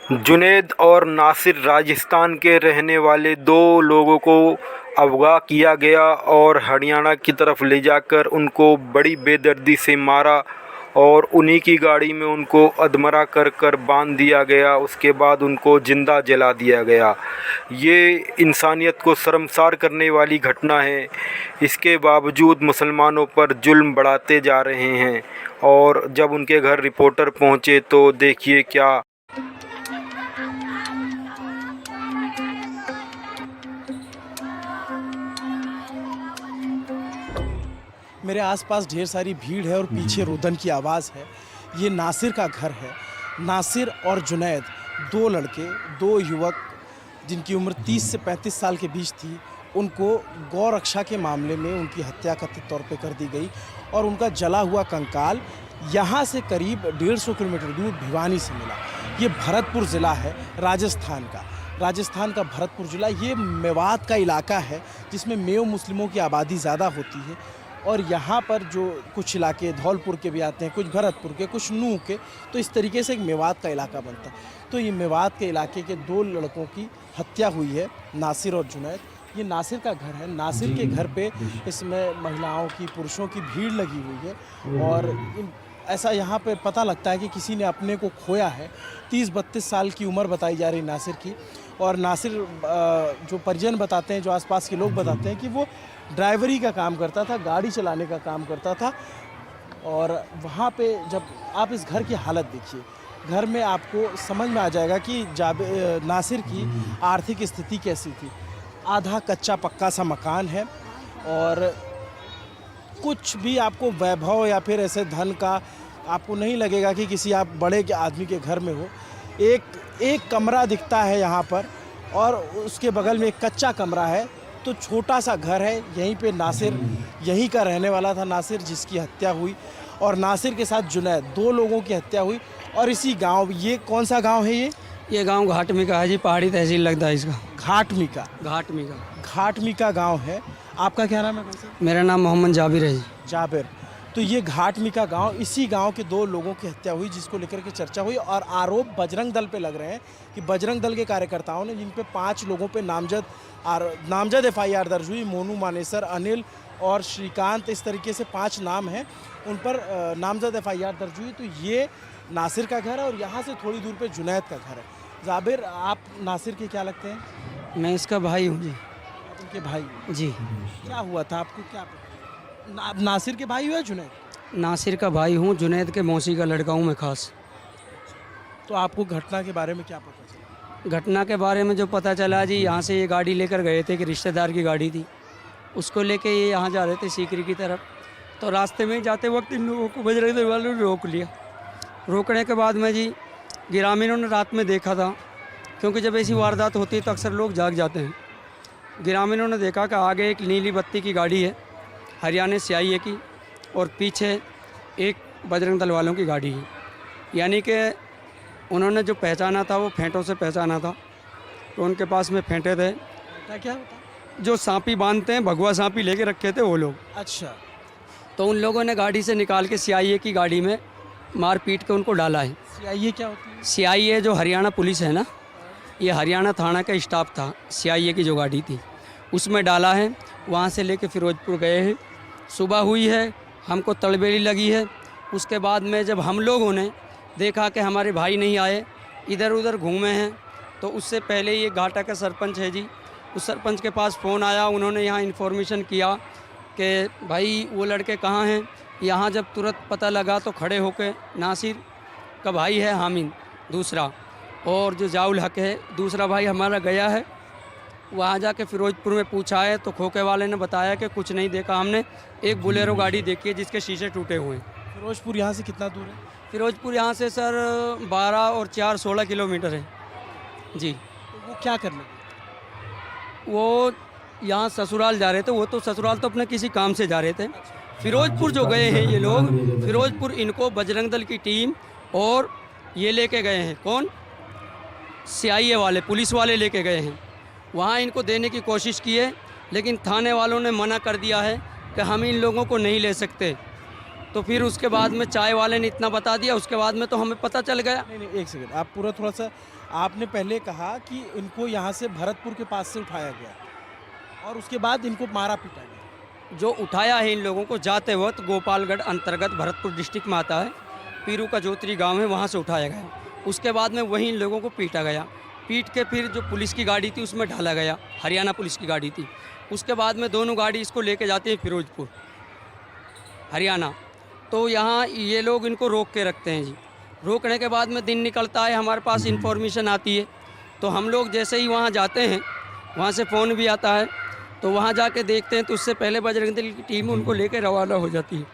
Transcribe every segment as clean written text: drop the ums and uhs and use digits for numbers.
जुनैद और नासिर राजस्थान के रहने वाले दो लोगों को अगवा किया गया और हरियाणा की तरफ ले जाकर उनको बड़ी बेदर्दी से मारा और उन्हीं की गाड़ी में उनको अधमरा कर कर बांध दिया गया। उसके बाद उनको ज़िंदा जला दिया गया। ये इंसानियत को शर्मसार करने वाली घटना है। इसके बावजूद मुसलमानों पर जुल्म बढ़ाते जा रहे हैं और जब उनके घर रिपोर्टर पहुँचे तो देखिए क्या। मेरे आसपास ढेर सारी भीड़ है और पीछे रुदन की आवाज़ है। ये नासिर का घर है। नासिर और जुनैद, दो लड़के, दो युवक जिनकी उम्र 30 से 35 साल के बीच थी, उनको गौ रक्षा के मामले में उनकी हत्या कथित तौर पे कर दी गई और उनका जला हुआ कंकाल यहाँ से करीब 150 किलोमीटर दूर भिवानी से मिला। ये भरतपुर ज़िला है राजस्थान का भरतपुर ज़िला। ये मेवात का इलाका है जिसमें मेव मुस्लिमों की आबादी ज़्यादा होती है और यहाँ पर जो कुछ इलाके धौलपुर के भी आते हैं, कुछ भरतपुर के, कुछ नूह के, तो इस तरीके से एक मेवात का इलाका बनता है। तो ये मेवात के इलाके के दो लड़कों की हत्या हुई है, नासिर और जुनैद। ये नासिर का घर है। नासिर के घर पे इसमें महिलाओं की, पुरुषों की भीड़ लगी हुई है और ऐसा यहाँ पे पता लगता है कि किसी ने अपने को खोया है। 30-32 साल की उम्र बताई जा रही नासिर की। और नासिर जो परिजन बताते हैं, जो आसपास के लोग बताते हैं कि वो ड्राइवरी का काम करता था, गाड़ी चलाने का काम करता था। और वहाँ पे जब आप इस घर की हालत देखिए, घर में आपको समझ में आ जाएगा कि नासिर की आर्थिक स्थिति कैसी थी। आधा कच्चा पक्का सा मकान है और कुछ भी आपको वैभव या फिर ऐसे धन का आपको नहीं लगेगा कि किसी आप बड़े के आदमी के घर में हो। एक कमरा दिखता है यहाँ पर और उसके बगल में एक कच्चा कमरा है। तो छोटा सा घर है। यहीं पे नासिर, यहीं का रहने वाला था नासिर, जिसकी हत्या हुई। और नासिर के साथ जुनैद, दो लोगों की हत्या हुई। और इसी गांव, ये कौन सा गांव है ये गांव घाटमी का है जी, पहाड़ी तहसील लगता है इसका। घाटमी का गांव है। आपका क्या नाम है? मेरा नाम मोहम्मद जाबिर है जी। जाबिर। तो ये घाटमी का गांव, इसी गांव के दो लोगों की हत्या हुई, जिसको लेकर के चर्चा हुई और आरोप बजरंग दल पे लग रहे हैं कि बजरंग दल के कार्यकर्ताओं ने, जिन पे 5 लोगों पे नामजद FIR दर्ज हुई, मोनू, मानेसर, अनिल और श्रीकांत, इस तरीके से 5 नाम हैं, उन पर नामजद FIR दर्ज हुई। तो ये नासिर का घर है और यहाँ से थोड़ी दूर पे जुनैद का घर है। जाबिर, आप नासिर के क्या लगते हैं? मैं इसका भाई हूँ जी। उनके भाई जी। क्या हुआ था आपको, क्या नासिर के भाई हुआ जुनैद? नासिर का भाई हूँ, जुनैद के मौसी का लड़का हूँ मैं खास। तो आपको घटना के बारे में क्या पता चला? घटना के बारे में जो पता चला जी, यहाँ से ये गाड़ी लेकर गए थे कि रिश्तेदार की गाड़ी थी, उसको लेके ये यहाँ जा रहे थे सीकरी की तरफ। तो रास्ते में जाते वक्त इन लोगों को बजरंग दल वालों ने रोक लिया। रोकने के बाद में जी ग्रामीणों ने रात में देखा था, क्योंकि जब ऐसी वारदात होती है तो अक्सर लोग जाग जाते हैं। ग्रामीणों ने देखा कि आगे एक नीली बत्ती की गाड़ी है हरियाणा से आई है की, और पीछे एक बजरंग दल वालों की गाड़ी है। यानी कि उन्होंने जो पहचाना था वो फेंटों से पहचाना था। तो उनके पास में फेंटे थे, क्या होता? जो सांपी बांधते हैं, भगवा सांपी लेके रखे थे वो लोग। अच्छा। तो उन लोगों ने गाड़ी से निकाल के CIA की गाड़ी में मार पीट के उनको डाला है। CIA क्या होती है? CIA जो हरियाणा पुलिस है ना, ये हरियाणा थाना का स्टाफ था। CIA की जो गाड़ी थी उसमें डाला है। वहाँ से लेके फिरोजपुर गए हैं। सुबह हुई है, हमको तड़बेली लगी है। उसके बाद में जब हम लोगों ने देखा कि हमारे भाई नहीं आए, इधर उधर घूमे हैं, तो उससे पहले ये घाटा का सरपंच है जी, उस सरपंच के पास फ़ोन आया। उन्होंने यहाँ इन्फॉर्मेशन किया कि भाई वो लड़के कहाँ हैं। यहाँ जब तुरंत पता लगा तो खड़े होकर, नासिर का भाई है हामिद दूसरा, और जो जाउल हक है दूसरा भाई हमारा गया है। वहाँ जाके फिरोजपुर में पूछा है तो खोखे वाले ने बताया कि कुछ नहीं देखा हमने, एक बोलेरो गाड़ी देखी है जिसके शीशे टूटे हुए हैं। फिरोजपुर यहाँ से कितना दूर है? फिरोजपुर यहाँ से सर 12 और 4 16 किलोमीटर है जी। तो वो क्या करने गए? वो यहाँ ससुराल जा रहे थे। वो तो ससुराल तो अपने किसी काम से जा रहे थे। फिरोजपुर जो गए हैं ये लोग, फिरोजपुर इनको बजरंग दल की टीम और ये लेके गए हैं, कौन? CIA वाले, पुलिस वाले लेके गए हैं। वहाँ इनको देने की कोशिश की है, लेकिन थाने वालों ने मना कर दिया है कि हम इन लोगों को नहीं ले सकते। तो फिर उसके बाद में चाय वाले ने इतना बता दिया, उसके बाद में तो हमें पता चल गया। नहीं नहीं, एक सेकंड, आप पूरा थोड़ा सा, आपने पहले कहा कि इनको यहाँ से भरतपुर के पास से उठाया गया और उसके बाद इनको मारा पीटा गया। जो उठाया है इन लोगों को जाते वक्त गोपालगढ़ अंतर्गत भरतपुर डिस्ट्रिक्ट में आता है, पीरू का जोतरी गांव है, वहां से उठाया गया। उसके बाद में वहीं इन लोगों को पीटा गया। पीट के फिर जो पुलिस की गाड़ी थी उसमें ढाला गया, हरियाणा पुलिस की गाड़ी थी। उसके बाद में दोनों गाड़ी इसको लेके जाती है फिरोजपुर हरियाणा। तो यहाँ ये लोग इनको रोक के रखते हैं जी। रोकने के बाद में दिन निकलता है, हमारे पास इन्फॉर्मेशन आती है, तो हम लोग जैसे ही वहाँ जाते हैं, वहाँ से फ़ोन भी आता है, तो वहाँ जाके देखते हैं तो उससे पहले बजरंग दल की टीम उनको लेकर रवाना हो जाती है,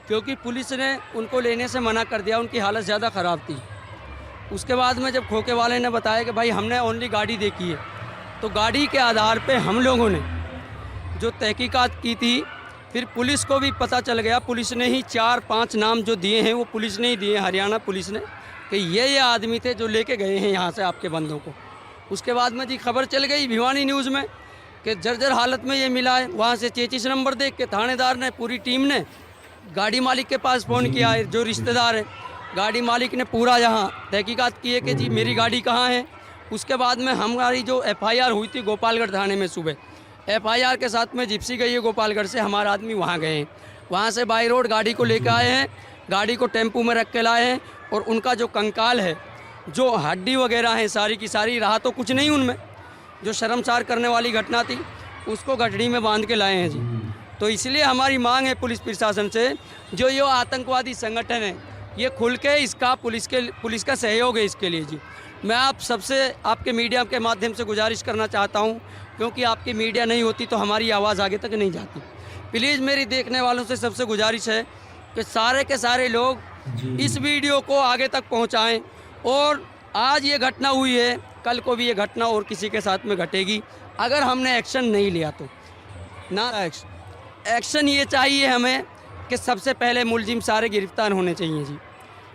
क्योंकि पुलिस ने उनको लेने से मना कर दिया, उनकी हालत ज़्यादा ख़राब थी। उसके बाद में जब खोके वाले ने बताया कि भाई हमने ओनली गाड़ी देखी है, तो गाड़ी के आधार पे हम लोगों ने जो तहकीकात की थी, फिर पुलिस को भी पता चल गया। पुलिस ने ही 4-5 नाम जो दिए हैं वो पुलिस ने ही दिए, हरियाणा पुलिस ने, कि ये आदमी थे जो लेके गए हैं यहाँ से आपके बंदों को। उसके बाद में जी खबर चल गई भिवानी न्यूज़ में कि जर्जर हालत में ये मिला है। वहाँ से 33 नंबर देख के थानेदार ने, पूरी टीम ने गाड़ी मालिक के पास फ़ोन किया है, जो रिश्तेदार है। गाड़ी मालिक ने पूरा यहाँ तहकीकात की है कि जी मेरी गाड़ी कहाँ है। उसके बाद में हमारी जो FIR हुई थी गोपालगढ़ थाने में, सुबह FIR के साथ में जिप्सी गई है गोपालगढ़ से, हमारा आदमी वहाँ गए हैं। वहाँ से बाई रोड गाड़ी को लेकर आए हैं, गाड़ी को टेम्पू में रख के लाए हैं, और उनका जो कंकाल है, जो हड्डी वगैरह है सारी की सारी, रहा तो कुछ नहीं उनमें, जो शर्मसार करने वाली घटना थी, उसको गठड़ी में बांध के लाए हैं जी। तो इसलिए हमारी मांग है पुलिस प्रशासन से, जो ये आतंकवादी संगठन है, ये खुल के इसका पुलिस का सहयोग है इसके लिए जी। मैं आप सबसे, आपके मीडिया के माध्यम से गुजारिश करना चाहता हूँ, क्योंकि आपकी मीडिया नहीं होती तो हमारी आवाज़ आगे तक नहीं जाती। प्लीज़ मेरी देखने वालों से सबसे गुजारिश है कि सारे के सारे लोग इस वीडियो को आगे तक पहुँचाएँ। और आज ये घटना हुई है, कल को भी ये घटना और किसी के साथ में घटेगी, अगर हमने एक्शन नहीं लिया तो। ना एक्शन ये चाहिए हमें कि सबसे पहले मुलजिम सारे गिरफ्तार होने चाहिए जी,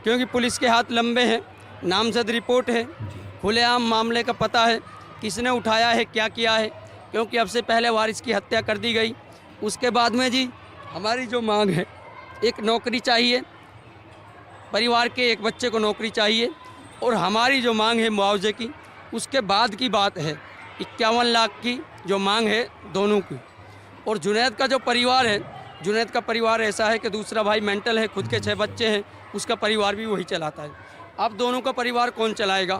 क्योंकि पुलिस के हाथ लंबे हैं, नामजद रिपोर्ट है, खुलेआम मामले का पता है किसने उठाया है, क्या किया है, क्योंकि अब से पहले वारिस की हत्या कर दी गई। उसके बाद में जी हमारी जो मांग है, एक नौकरी चाहिए, परिवार के एक बच्चे को नौकरी चाहिए, और हमारी जो मांग है मुआवजे की, उसके बाद की बात है 51 लाख की जो मांग है दोनों की। और जुनैद का जो परिवार है, जुनैद का परिवार ऐसा है कि दूसरा भाई मेंटल है, खुद के 6 बच्चे हैं, उसका परिवार भी वही चलाता है। अब दोनों का परिवार कौन चलाएगा?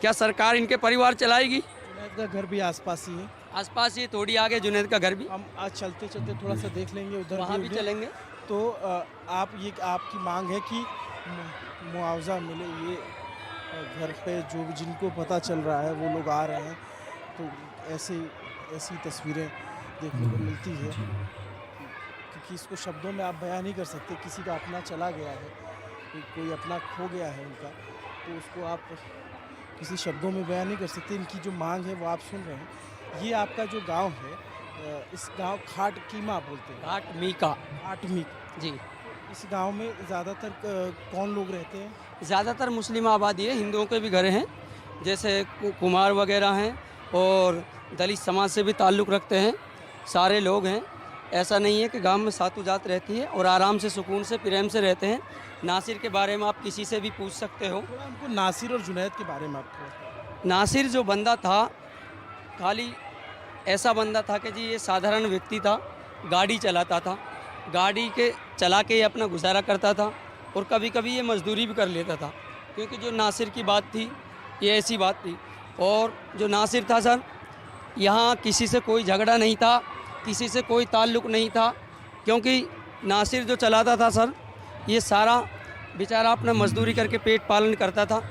क्या सरकार इनके परिवार चलाएगी? जुनैद का घर भी आसपास ही है, आसपास ही थोड़ी आगे जुनैद का घर भी। हम आज चलते चलते थोड़ा सा देख लेंगे, उधर वहाँ भी चलेंगे। तो आपकी मांग है कि मुआवजा मिले। ये घर पे जो भी जिनको पता चल रहा है वो लोग आ रहे हैं, तो ऐसी तस्वीरें देखने को मिलती है, क्योंकि इसको शब्दों में आप बयान नहीं कर सकते। किसी का अपना चला गया है, कोई अपना खो गया है उनका, तो उसको आप किसी शब्दों में बयान नहीं कर सकते। इनकी जो मांग है वो आप सुन रहे हैं। ये आपका जो गांव है, इस गांव खाट कीमा बोलते हैं, खाट मीक जी। इस गांव में ज़्यादातर कौन लोग रहते हैं? ज़्यादातर मुस्लिम आबादी है, हिंदुओं के भी घर हैं, जैसे कुमार वगैरह हैं, और दलित समाज से भी ताल्लुक़ रखते हैं, सारे लोग हैं। ऐसा नहीं है कि गांव में सातों जात रहती है, और आराम से, सुकून से, प्रेम से रहते हैं। नासिर के बारे में आप किसी से भी पूछ सकते हो। थोड़ा हमको नासिर और जुनैद के बारे में आपको। नासिर जो बंदा था, खाली ऐसा बंदा था कि जी ये साधारण व्यक्ति था, गाड़ी चलाता था, गाड़ी के चला के ये अपना गुजारा करता था, और कभी कभी ये मजदूरी भी कर लेता था, क्योंकि जो नासिर की बात थी ये ऐसी बात थी। और जो नासिर था सर, यहाँ किसी से कोई झगड़ा नहीं था, किसी से कोई ताल्लुक़ नहीं था, क्योंकि नासिर जो चलाता था सर, ये सारा बेचारा अपना मजदूरी करके पेट पालन करता था।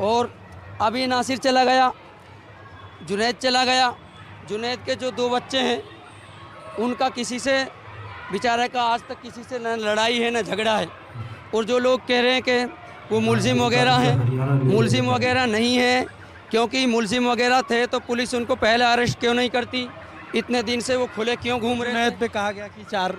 और अब ये नासिर चला गया, जुनैद चला गया। जुनैद के जो 2 बच्चे हैं, उनका किसी से बेचारे का आज तक किसी से न लड़ाई है न झगड़ा है। और जो लोग कह रहे हैं कि वो मुलजिम वगैरह हैं, मुलजिम वगैरह नहीं है, क्योंकि मुलजिम वगैरह थे तो पुलिस उनको पहले अरेस्ट क्यों नहीं करती? इतने दिन से वो खुले क्यों घूम रहे हैं? जुनैद पे कहा गया कि 4।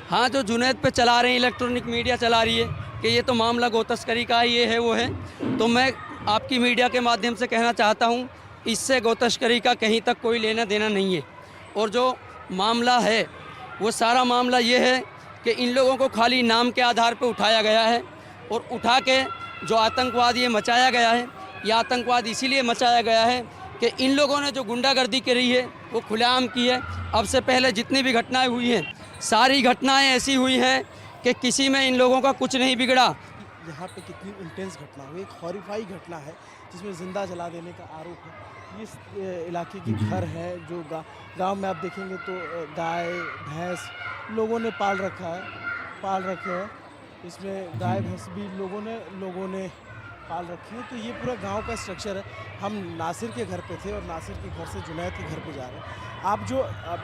हाँ, जो जुनैद पे चला रहे हैं, इलेक्ट्रॉनिक मीडिया चला रही है कि ये तो मामला गो तस्करी का है, ये है वो है। तो मैं आपकी मीडिया के माध्यम से कहना चाहता हूँ, इससे गो तस्करी का कहीं तक कोई लेना देना नहीं है। और जो मामला है वो सारा मामला ये है कि इन लोगों को खाली नाम के आधार पर उठाया गया है और उठा के जो आतंकवाद ये मचाया गया है, ये आतंकवाद इसीलिए मचाया गया है कि इन लोगों ने जो गुंडागर्दी करी है वो खुलेआम की है। अब से पहले जितनी भी घटनाएं हुई हैं, सारी घटनाएं ऐसी हुई हैं कि किसी में इन लोगों का कुछ नहीं बिगड़ा। यहाँ पे कितनी इंटेंस घटना हुई, एक हॉरिफाई घटना है जिसमें जिंदा जला देने का आरोप है। ये इस इलाके की घर है जो गांव में आप देखेंगे तो गाय भैंस लोगों ने पाल रखे हैं। इसमें गाय भैंस भी लोगों ने पाल रखी है। तो ये पूरा गांव का स्ट्रक्चर है। हम नासिर के घर पे थे और नासिर के घर से जुनैद के घर पे जा रहे हैं। आप जो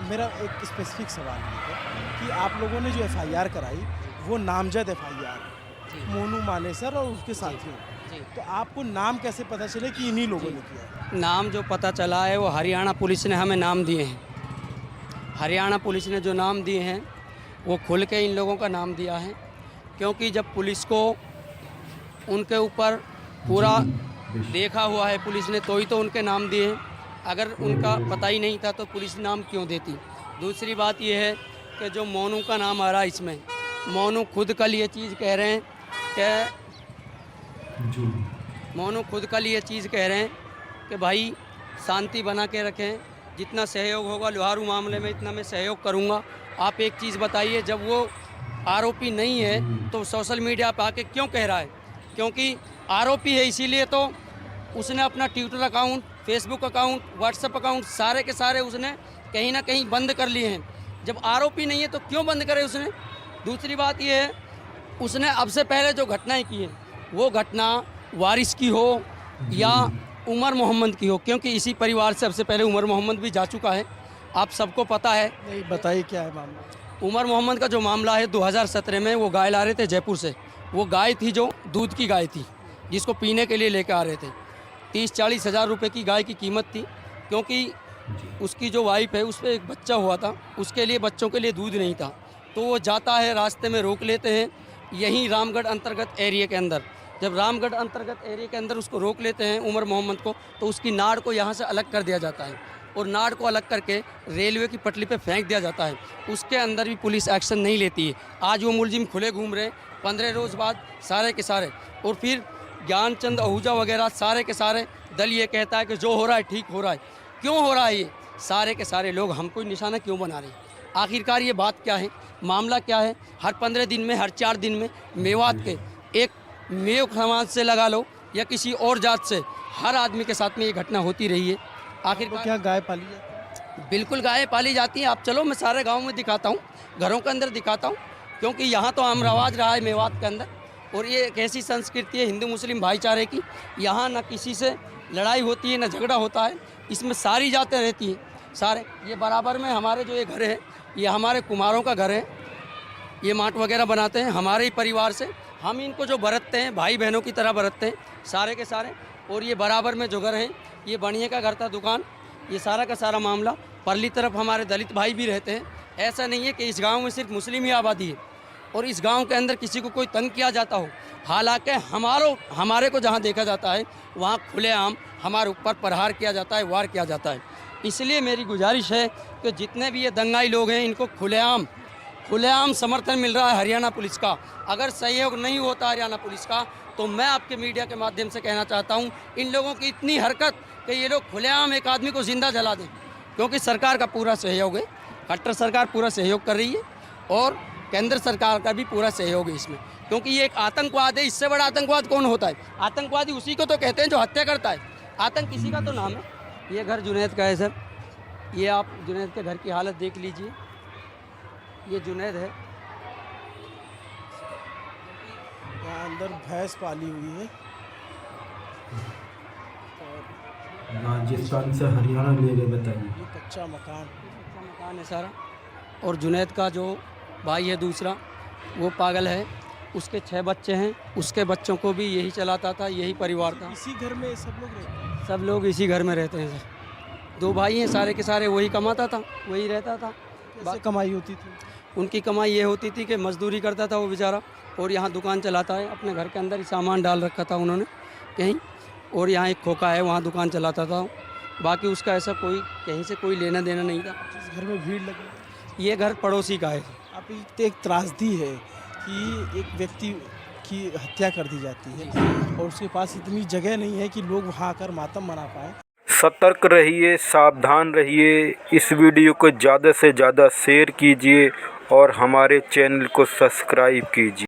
मेरा एक स्पेसिफिक सवाल ये है कि आप लोगों ने जो FIR कराई वो नामजद FIR है, मोनू मानेसर और उसके साथियों। तो आपको नाम कैसे पता चले कि इन्हीं लोगों ने किया है? नाम जो पता चला है वो हरियाणा पुलिस ने हमें नाम दिए हैं। हरियाणा पुलिस ने जो नाम दिए हैं वो खुल के इन लोगों का नाम दिया है, क्योंकि जब पुलिस को उनके ऊपर पूरा देखा हुआ है पुलिस ने, तो ही तो उनके नाम दिए हैं। अगर उनका पता ही नहीं था तो पुलिस नाम क्यों देती। दूसरी बात यह है कि जो मोनू का नाम आ रहा है इसमें, मोनू खुद कल ये चीज़ कह रहे हैं कि भाई शांति बना के रखें, जितना सहयोग होगा लोहारू मामले में इतना मैं सहयोग करूंगा। आप एक चीज़ बताइए, जब वो आरोपी नहीं है तो सोशल मीडिया पे आके क्यों कह रहा है? क्योंकि आरोपी है इसीलिए तो उसने अपना Twitter account, Facebook account, WhatsApp account सारे के सारे उसने कहीं ना कहीं बंद कर लिए हैं। जब आरोपी नहीं है तो क्यों बंद करे उसने? दूसरी बात ये है, उसने अब से पहले जो घटनाएं की हैं वो घटना वारिस की हो या उमर मोहम्मद की हो, क्योंकि इसी परिवार से सबसे पहले उमर मोहम्मद भी जा चुका है, आप सबको पता है। नहीं, बताइए क्या है मामला? उमर मोहम्मद का जो मामला है 2017 में वो गाय ला रहे थे जयपुर से। वो गाय थी जो दूध की गाय थी, जिसको पीने के लिए लेकर आ रहे थे। 30-40 हज़ार रुपये की गाय की कीमत थी, क्योंकि उसकी जो वाइफ है उस पर एक बच्चा हुआ था, उसके लिए बच्चों के लिए दूध नहीं था। तो वो जाता है, रास्ते में रोक लेते हैं यहीं रामगढ़ अंतर्गत एरिया के अंदर। जब रामगढ़ अंतर्गत एरिया के अंदर उसको रोक लेते हैं उमर मोहम्मद को, तो उसकी नाड़ को यहाँ से अलग कर दिया जाता है और नाड़ को अलग करके रेलवे की पटरी पे फेंक दिया जाता है। उसके अंदर भी पुलिस एक्शन नहीं लेती है। आज वो मुलजिम खुले घूम रहे हैं, 15 रोज़ बाद सारे के सारे। और फिर ज्ञानचंद आहूजा वगैरह सारे के सारे दल ये कहता है कि जो हो रहा है ठीक हो रहा है। क्यों हो रहा है ये? सारे के सारे लोग हमको निशाना क्यों बना रहे हैं? आखिरकार ये बात क्या है? मामला क्या है? हर 15 दिन में, हर 4 दिन में मेवात के एक मेव समाज से लगा लो या किसी और जात से, हर आदमी के साथ में ये घटना होती रही है। आखिरकार क्या गाय पाली जाती है? बिल्कुल गायें पाली जाती हैं। आप चलो, मैं सारे गांव में दिखाता हूँ, घरों के अंदर दिखाता हूँ, क्योंकि यहाँ तो आम रवाज रहा है मेवात के अंदर। और ये एक ऐसी संस्कृति है हिंदू मुस्लिम भाईचारे की, यहाँ न किसी से लड़ाई होती है न झगड़ा होता है। इसमें सारी जातें रहती हैं, सारे। ये बराबर में हमारे जो ये घर है, ये हमारे कुम्हारों का घर है। ये माट वगैरह बनाते हैं हमारे ही परिवार से। हम इनको जो बरतते हैं, भाई बहनों की तरह बरतते हैं सारे के सारे। और ये बराबर में जो घर है, ये बनिए का घर था, दुकान। ये सारा का सारा मामला। परली तरफ हमारे दलित भाई भी रहते हैं। ऐसा नहीं है कि इस गांव में सिर्फ मुस्लिम ही आबादी है और इस गांव के अंदर किसी को कोई तंग किया जाता हो। हालांकि हमारे को जहां देखा जाता है वहां खुलेआम हमारे ऊपर प्रहार किया जाता है, वार किया जाता है। इसलिए मेरी गुजारिश है कि जितने भी ये दंगाई लोग हैं, इनको खुलेआम समर्थन मिल रहा है हरियाणा पुलिस का। अगर सहयोग नहीं होता हरियाणा पुलिस का, तो मैं आपके मीडिया के माध्यम से कहना चाहता हूं, इन लोगों की इतनी हरकत कि ये लोग खुलेआम एक आदमी को जिंदा जला दें। क्योंकि सरकार का पूरा सहयोग है, खट्टर सरकार पूरा सहयोग कर रही है और केंद्र सरकार का भी पूरा सहयोग है इसमें। क्योंकि ये एक आतंकवाद है, इससे बड़ा आतंकवाद कौन होता है? आतंकवादी उसी को तो कहते हैं जो हत्या करता है। आतंक किसी का तो नाम है। ये घर जुनैद का है सर। ये आप जुनैद के घर की हालत देख लीजिए। ये जुनैद है। यहाँ अंदर भैंस पाली हुई है। राजस्थान से हरियाणा ले गए, बताइए। ये कच्चा मकान है सारा। और जुनैद का जो भाई है दूसरा, वो पागल है। उसके 6 बच्चे हैं, उसके बच्चों को भी यही चलाता था, यही परिवार था। इसी घर में सब लोग रहते हैं? सब लोग इसी घर में रहते हैं सर। 2 भाई हैं, सारे के सारे वही कमाता था, वही रहता था। कैसे कमाई होती थी? उनकी कमाई ये होती थी कि मजदूरी करता था वो बेचारा, और यहाँ दुकान चलाता है। अपने घर के अंदर ही सामान डाल रखा था उन्होंने कहीं, और यहाँ एक खोखा है, वहाँ दुकान चलाता था। बाकी उसका ऐसा कोई कहीं से कोई लेना देना नहीं था। जिस घर में भीड़ लगी, ये घर पड़ोसी का है। आप ये एक त्रासदी है कि एक व्यक्ति की हत्या कर दी जाती है और उसके पास इतनी जगह नहीं है कि लोग वहाँ आकर मातम मना पाएँ। सतर्क रहिए, सावधान रहिए। इस वीडियो को ज़्यादा से ज़्यादा शेयर कीजिए और हमारे चैनल को सब्सक्राइब कीजिए।